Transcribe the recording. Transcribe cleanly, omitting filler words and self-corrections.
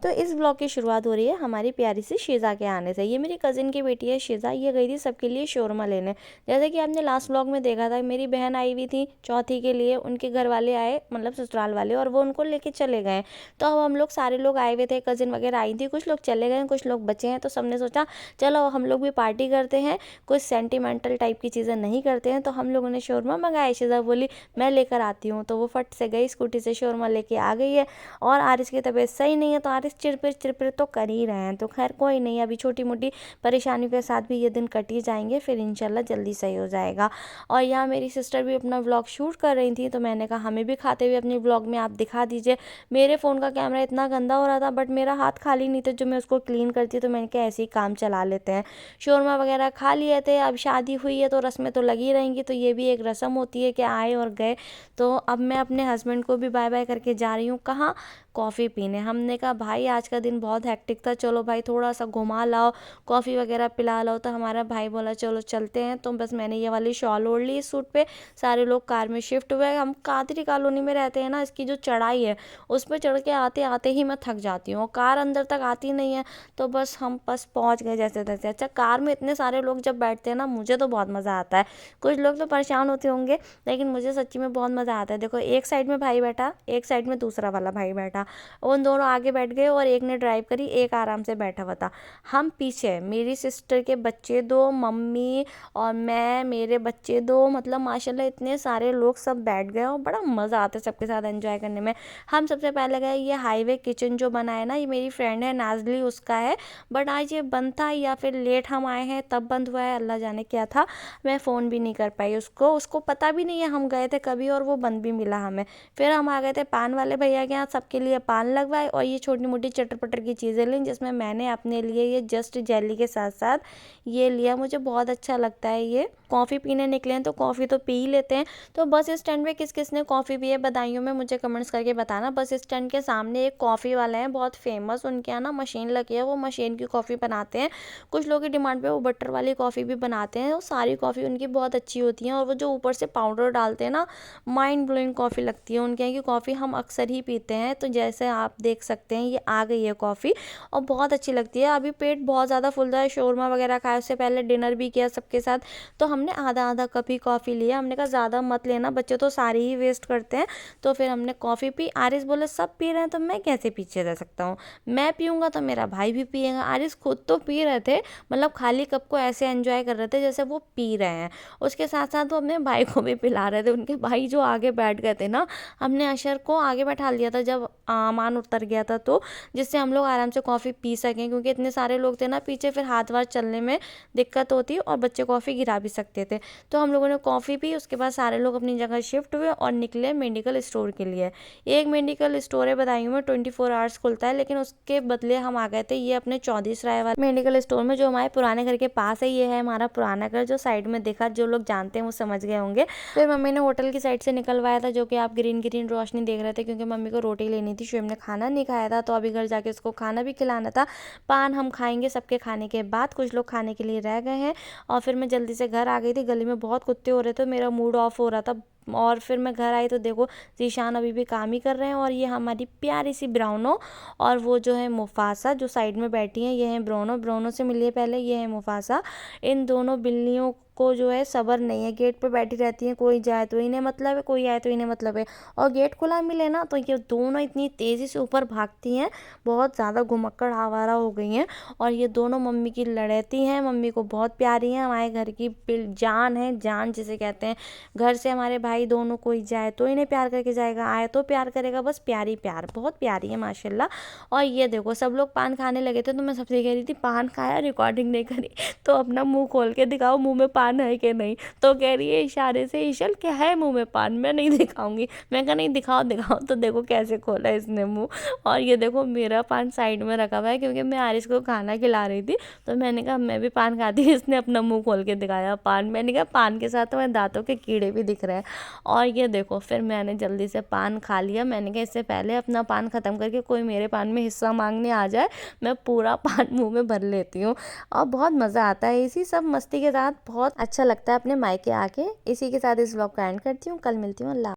तो इस ब्लॉग की शुरुआत हो रही है हमारी प्यारी सी शीज़ा के आने से। ये मेरी कज़िन की बेटी है शीज़ा। ये गई थी सबके लिए शौरमा लेने। जैसे कि आपने लास्ट ब्लॉग में देखा था, मेरी बहन आई हुई थी चौथी के लिए, उनके घर वाले आए, मतलब ससुराल वाले, और वो उनको लेके चले गए। तो अब हम लोग सारे लोग आए हुए थे, कज़िन वगैरह आई थी, कुछ लोग चले गए, कुछ लोग बचे हैं। तो सबने सोचा चलो हम लोग भी पार्टी करते हैं, कुछ सेंटिमेंटल टाइप की चीज़ें नहीं करते हैं। तो हम लोगों ने शौरमा मंगाया। शीज़ा बोली मैं लेकर आती हूँ, तो वो फट से गई, स्कूटी से शौरमा लेके आ गई है। और आरिश की तबीयत सही नहीं है, तो आरिश चिरपिर तो कर ही रहे हैं। तो खैर कोई नहीं, अभी छोटी मोटी परेशानियों के साथ भी ये दिन कट ही जाएंगे, फिर इंशाल्लाह जल्दी सही हो जाएगा। और यहाँ मेरी सिस्टर भी अपना व्लॉग शूट कर रही थी, तो मैंने कहा हमें भी खाते हुए अपने व्लॉग में आप दिखा दीजिए। मेरे फ़ोन का कैमरा इतना गंदा हो रहा था, बट मेरा हाथ खाली नहीं था जो मैं उसको क्लीन करती, तो मैंने कहा ऐसे ही काम चला लेते हैं। शौरमा वगैरह खा लिए थे। अब शादी हुई है तो रस्में तो लगी रहेंगी, तो ये भी एक रस्म होती है कि आए और गए। तो अब मैं अपने हस्बैंड को भी बाय बाय करके जा रही हूँ। कहाँ? कॉफ़ी पीने। हमने कहा भाई आज का दिन बहुत हेक्टिक था, चलो भाई थोड़ा सा घुमा लाओ, कॉफ़ी वगैरह पिला लाओ। तो हमारा भाई बोला चलो चलते हैं। तो बस मैंने ये वाली शॉल ओढ़ ली इस सूट पे, सारे लोग कार में शिफ्ट हुए। हम कादरी कॉलोनी में रहते हैं ना, इसकी जो चढ़ाई है उस पर चढ़ के आते आते ही मैं थक जाती हूँ, कार अंदर तक आती नहीं है। तो बस हम बस पहुँच गए जैसे तैसे। अच्छा, कार में इतने सारे लोग जब बैठते हैं ना, मुझे तो बहुत मज़ा आता है। कुछ लोग तो परेशान होते होंगे, लेकिन मुझे सच्ची में बहुत मज़ा आता है। देखो, एक साइड में भाई बैठा, एक साइड में दूसरा वाला भाई बैठा, उन दोनों आगे बैठ गए और एक ने ड्राइव करी, एक आराम से बैठा हुआ था। हम पीछे, मेरी सिस्टर के बच्चे दो, मम्मी और मैं, मेरे बच्चे दो, मतलब माशाल्लाह इतने सारे लोग सब बैठ गए और बड़ा मज़ा आता है सबके साथ एंजॉय करने में। हम सबसे पहले गए, ये हाईवे किचन जो बना है ना, ये मेरी फ्रेंड है नाजली, उसका है। बट आज ये बंद था या फिर लेट हम आए हैं तब बंद हुआ है, अल्लाह जाने क्या था। मैं फ़ोन भी नहीं कर पाई उसको पता भी नहीं है हम गए थे कभी, और वो बंद भी मिला हमें। फिर हम आ गए थे पान वाले भैया के यहाँ, सबके लिए पान लगवाए और ये छोटी मोटी चटर पटर की चीज़ें लीं, जिसमें मैंने अपने लिए ये जस्ट जेली के साथ साथ ये लिया। मुझे बहुत अच्छा लगता है ये। कॉफ़ी पीने निकले हैं तो कॉफ़ी तो पी ही लेते हैं। तो बस स्टैंड पे किस किस ने कॉफ़ी पी है बधाइयों में मुझे कमेंट्स करके बताना। बस स्टैंड के सामने एक कॉफ़ी वाला है बहुत फेमस, उनके यहाँ ना मशीन लगी है, वो मशीन की कॉफ़ी बनाते हैं। कुछ लोगों की डिमांड पे वो बटर वाली कॉफ़ी भी बनाते हैं। वो सारी कॉफ़ी उनकी बहुत अच्छी होती है, और वो जो ऊपर से पाउडर डालते हैं ना, माइंड ब्लोइंग कॉफ़ी लगती है उनके यहाँ की कॉफ़ी। हम अक्सर ही पीते हैं। तो जैसे आप देख सकते हैं ये आ गई है कॉफ़ी और बहुत अच्छी लगती है। अभी पेट बहुत ज़्यादा फुल रहा है, शौरमा वगैरह खाया, उससे पहले डिनर भी किया सबके साथ। तो हमने आधा आधा कप ही कॉफ़ी लिया। हमने कहा ज़्यादा मत लेना, बच्चे तो सारे ही वेस्ट करते हैं। तो फिर हमने कॉफ़ी पी। आरिस बोले सब पी रहे हैं तो मैं कैसे पीछे रह सकता हूँ, मैं पीऊँगा तो मेरा भाई भी पिएगा। आरिस खुद तो पी रहे थे, मतलब खाली कप को ऐसे एंजॉय कर रहे थे जैसे वो पी रहे हैं। उसके साथ साथ वो अपने भाई को भी पिला रहे थे। उनके भाई जो आगे बैठ गए थे ना, हमने अशर को आगे बैठा लिया था जब अमान उतर गया था, तो जिससे हम लोग आराम से कॉफ़ी पी सकें, क्योंकि इतने सारे लोग थे ना पीछे, फिर हाथ वाथ चलने में दिक्कत होती और बच्चे कॉफ़ी गिरा भी सकते थे। तो हम लोगों ने कॉफ़ी पी, उसके बाद सारे लोग अपनी जगह शिफ्ट हुए और निकले मेडिकल स्टोर के लिए। एक मेडिकल स्टोर है बदायूं में, 24 आवर्स खुलता है, लेकिन उसके बदले हम आ गए थे ये अपने चौधरी सराय वाले मेडिकल स्टोर में, जो हमारे पुराने घर के पास है। ये है हमारा पुराना घर, जो साइड में देखा, जो लोग जानते हैं वो समझ गए होंगे। फिर मम्मी ने होटल की साइड से निकलवाया था, जो कि आप ग्रीन ग्रीन रोशनी देख रहे थे, क्योंकि मम्मी को रोटी लेनी थी। शुएब ने खाना नहीं खाया था, तो अभी घर जाके उसको खाना भी खिलाना था। पान हम खाएंगे सबके खाने के बाद, कुछ लोग खाने के लिए रह गए हैं। और फिर मैं जल्दी से घर आ गई थी। गली में बहुत कुत्ते हो रहे थे, मेरा मूड ऑफ हो रहा था। और फिर मैं घर आई तो देखो जीशान अभी भी काम ही कर रहे हैं। और ये हमारी प्यारी सी ब्राउनो, और वो जो है मुफासा जो साइड में बैठी हैं, ये है ब्राउनो। ब्राउनो से मिलिए पहले, ये है मुफासा। इन दोनों बिल्लियों को जो है सब्र नहीं है, गेट पे बैठी रहती हैं, कोई जाए तो इन्हें मतलब है, कोई आए तो इन्हें मतलब है। और गेट खुला मिले ना तो ये दोनों इतनी तेज़ी से ऊपर भागती हैं, बहुत ज़्यादा घुमक्कड़ आवारा हो गई हैं। और ये दोनों मम्मी की लड़ैती हैं, मम्मी को बहुत प्यारी हैं, हमारे घर की जान है, जान जिसे कहते हैं। घर से हमारे भाई दोनों, कोई जाए तो इन्हें प्यार करके जाएगा, आए तो प्यार करेगा, बस प्यारी प्यार, बहुत प्यारी है माशाल्लाह। और ये देखो सब लोग पान खाने लगे थे, तो मैं सबसे कह रही थी पान खाया, रिकॉर्डिंग नहीं करी तो अपना मुंह खोल के दिखाओ मुंह में पान है कि नहीं। तो कह रही है इशारे से, ईशल क्या है मुंह में पान, मैं नहीं दिखाऊंगी। मैं कहा नहीं दिखाओ दिखाओ। तो देखो कैसे खोला इसने मुंह। और ये देखो मेरा पान साइड में रखा हुआ है, क्योंकि मैं आरिस को खाना खिला रही थी, तो मैंने कहा मैं भी पान खाती हूँ। इसने अपना मुंह खोल के दिखाया पान। मैंने कहा पान के साथ तो दांतों के कीड़े भी दिख रहे हैं। और ये देखो फिर मैंने जल्दी से पान खा लिया। मैंने कहा इससे पहले अपना पान ख़त्म करके कोई मेरे पान में हिस्सा मांगने आ जाए, मैं पूरा पान मुंह में भर लेती हूँ। और बहुत मज़ा आता है इसी सब मस्ती के साथ, बहुत अच्छा लगता है अपने मायके आके। इसी के साथ इस व्लॉग का एंड करती हूँ। कल मिलती हूँ। अल्लाह।